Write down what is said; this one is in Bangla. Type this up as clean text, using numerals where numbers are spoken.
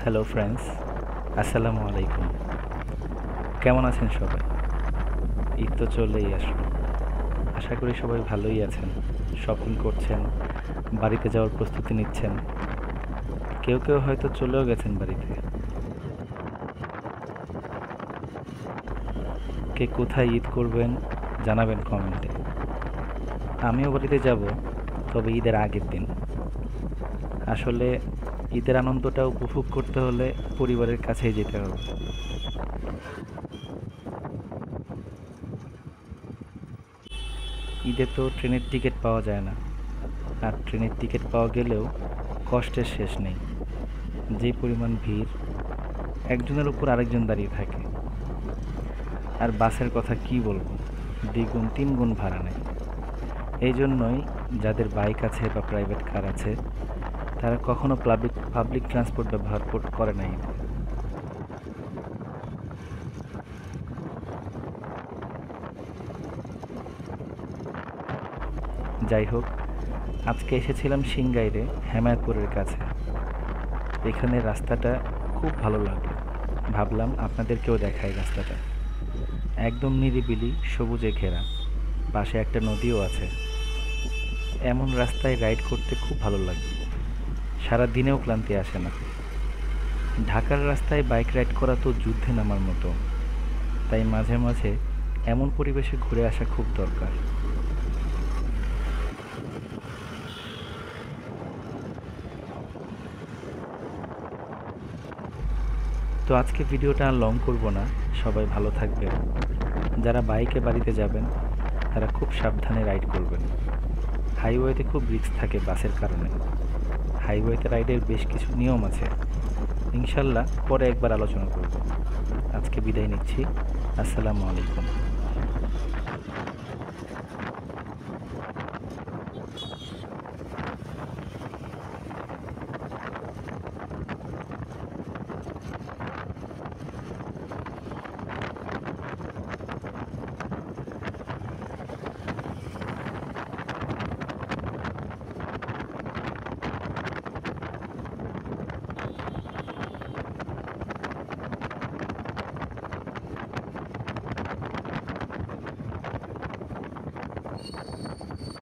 হ্যালো ফ্রেন্ডস, আসসালামু আলাইকুম। কেমন আছেন সবাই? ঈদ তো চলেই আসলো। আশা করি সবাই ভালোই আছেন। শপিং করছেন, বাড়িতে যাওয়ার প্রস্তুতি নিচ্ছেন। কেউ কেউ হয়তো চলেও গেছেন বাড়িতে। কে কোথায় ঈদ করবেন জানাবেন কমেন্টে। আমিও বাড়িতে যাব, তবে ঈদের আগের দিন। আসলে ঈদের আনন্দটা উপভোগ করতে হলে পরিবারের কাছেই যেতে হবে। ঈদে তো ট্রেনের টিকিট পাওয়া যায় না, আর ট্রেনের টিকিট পাওয়া গেলেও কষ্টের শেষ নেই। যে পরিমাণ ভিড়, একজনের উপর আরেকজন দাঁড়িয়ে থাকে। আর বাসের কথা কি বলবো, দ্বিগুণ তিনগুণ ভাড়া নেয়। এই জন্যই যাদের বাইক আছে বা প্রাইভেট কার আছে, তারা কখনো পাবলিক ট্রান্সপোর্ট ব্যবহার করে নাই। যাই হোক, আজকে এসেছিলাম সিংগাইরে, হেমায়তপুরের কাছে। এখানে রাস্তাটা খুব ভালো লাগলো। ভাবলাম আপনাদেরকেও দেখাই রাস্তাটা। একদম নিরিবিলি, সবুজে ঘেরা, পাশে একটা নদীও আছে। এমন রাস্তায় রাইড করতে খুব ভালো লাগে, সারা দিনেও ক্লান্তি আসে না। ঢাকার রাস্তায় বাইক রাইড করা তো যুদ্ধে নামার মতো, তাই মাঝে মাঝে এমন পরিবেশে ঘুরে আসা খুব দরকার। তো আজকে ভিডিওটা আর লং করব না, সবাই ভালো থাকবেন। যারা বাইকে বাড়িতে যাবেন তারা খুব সাবধানে রাইড করবেন। হাইওয়েতে খুব রিস্ক থাকে বাসের কারণে। হাইওয়েতে রাইডের বেশ কিছু নিয়ম আছে, ইনশাল্লাহ পরে একবার আলোচনা করব। আজকে বিদায় নিচ্ছি। আসসালামু আলাইকুম।